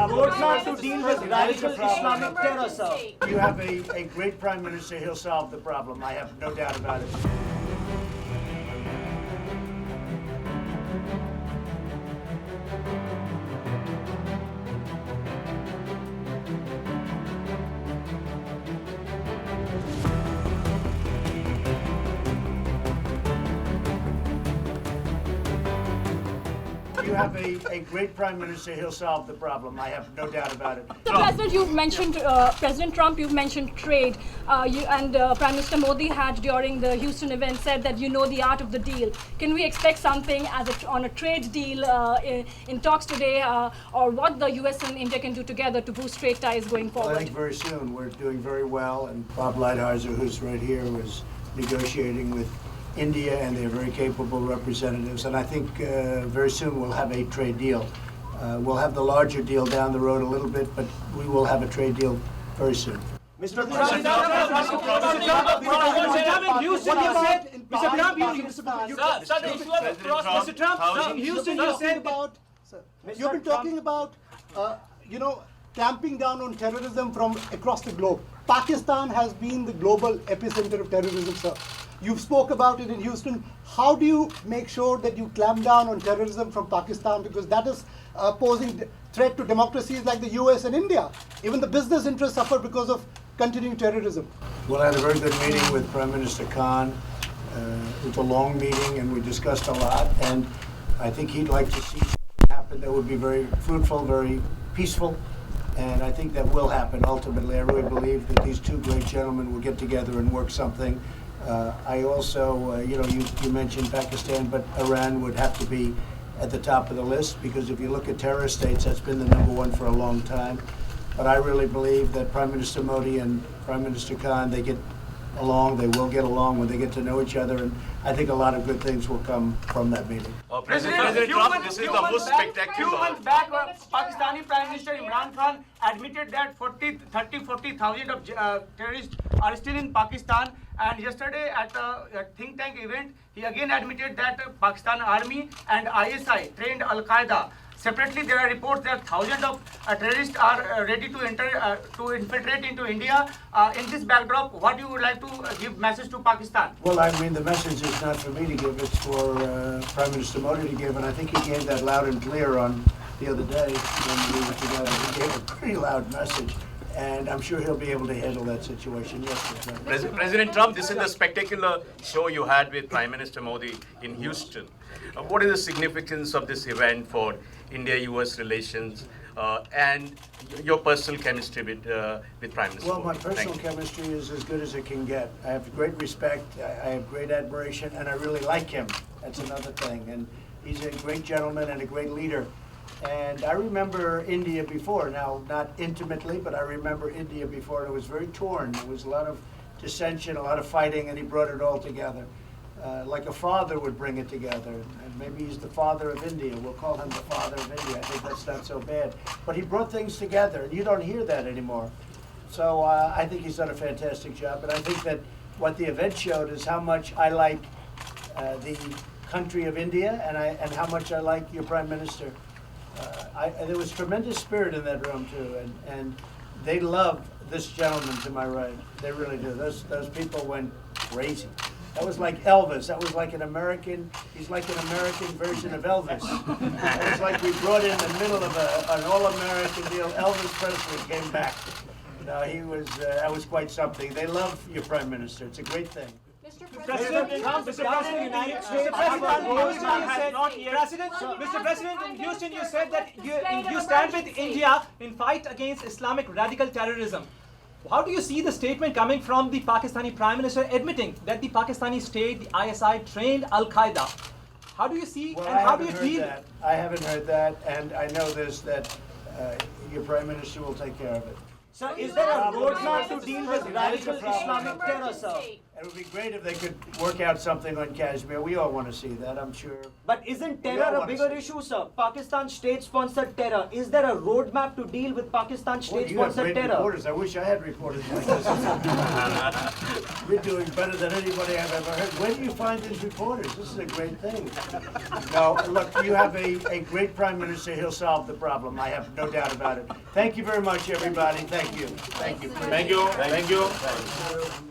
roadmap to deal with radical Islamic terror, sir. You have a great prime minister. He'll solve the problem. I have no doubt about it. You have a great prime minister. He'll solve the problem. I have no doubt about it. So, President, you've mentioned President Trump. You've mentioned trade. Prime Minister Modi had during the Houston event said that you know the art of the deal. Can we expect something on a trade deal in talks today, or what the U.S. and India can do together to boost trade ties going forward? Well, I think very soon. We're doing very well, and Bob Lighthizer, who's right here, was negotiating with India, and they're very capable representatives. And I think very soon we'll have a trade deal. We'll have the larger deal down the road a little bit, but we will have a trade deal very soon. Mr. President, in Houston, you said, Mr. Trump, in Houston, you said about, you've been talking about, clamping down on terrorism from across the globe. Pakistan has been the global epicenter of terrorism, sir. You spoke about it in Houston. How do you make sure that you clamp down on terrorism from Pakistan? Because that is posing threat to democracies like the US and India. Even the business interests suffer because of continuing terrorism. Well, I had a very good meeting with Prime Minister Khan. It was a long meeting, and we discussed a lot. And I think he'd like to see something happen that would be very fruitful, very peaceful. And I think that will happen ultimately. I really believe that these two great gentlemen will get together and work something. I also, you mentioned Pakistan, but Iran would have to be at the top of the list, because if you look at terrorist states, that's been the number one for a long time. But I really believe that Prime Minister Modi and Prime Minister Khan, they get along, they will get along when they get to know each other, and I think a lot of good things will come from that meeting. President Trump, this is the most spectacular. Few months back, Pakistani Prime Minister Imran Khan admitted that 40,000 of terrorists are still in Pakistan. And yesterday at a think tank event, he again admitted that Pakistan Army and ISI trained Al-Qaeda. Separately, there are reports that thousands of terrorists are ready to infiltrate into India. In this backdrop, what you would like to give message to Pakistan? Well, I mean, the message is not for me to give; it's for Prime Minister Modi to give, and I think he gave that loud and clear on the other day when we were together. He gave a pretty loud message. And I'm sure he'll be able to handle that situation. Yes, President Trump, this is the spectacular show you had with Prime Minister Modi in Houston. What is the significance of this event for India-US relations and your personal chemistry with Prime Minister Modi? Well, my Modi? personal chemistry is as good as it can get. I have great respect, I have great admiration, and I really like him. That's another thing. And he's a great gentleman and a great leader. And I remember India before, now not intimately, but I remember India before, and it was very torn. There was a lot of dissension, a lot of fighting, and he brought it all together. Like a father would bring it together. And maybe he's the father of India. We'll call him the father of India. I think that's not so bad. But he brought things together, and you don't hear that anymore. So I think he's done a fantastic job. And I think that what the event showed is how much I like the country of India, and how much I like your Prime Minister. There was tremendous spirit in that room too, and they love this gentleman to my right. They really do. Those people went crazy. That was like Elvis. That was like an American. He's like an American version of Elvis. It was like we brought in the middle of an all-American deal. Elvis Presley came back. That was quite something. They love your Prime Minister. It's a great thing. Mr. President, in Houston, you said that you stand with India in fight against Islamic radical terrorism. How do you see the statement coming from the Pakistani Prime Minister admitting that the Pakistani state, the ISI, trained Al-Qaeda? How do you see and how do you deal? I haven't heard that, and I know this, that your Prime Minister will take care of it. Sir, is there a roadmap to deal with radical Islamic terror, sir? It would be great if they could work out something on Kashmir. We all want to see that, I'm sure. But isn't We all terror a wanna bigger see. issue, sir? Pakistan state-sponsored terror. Is there a roadmap to deal with Pakistan Boy, you have state-sponsored great terror? reporters. I wish I had reporters like this. We're doing better than anybody I've ever heard. Where do you find these reporters? This is a great thing. No, look, you have a great prime minister. He'll solve the problem. I have no doubt about it. Thank you very much, everybody. Thank you. Thank you. Thank you. Thank you.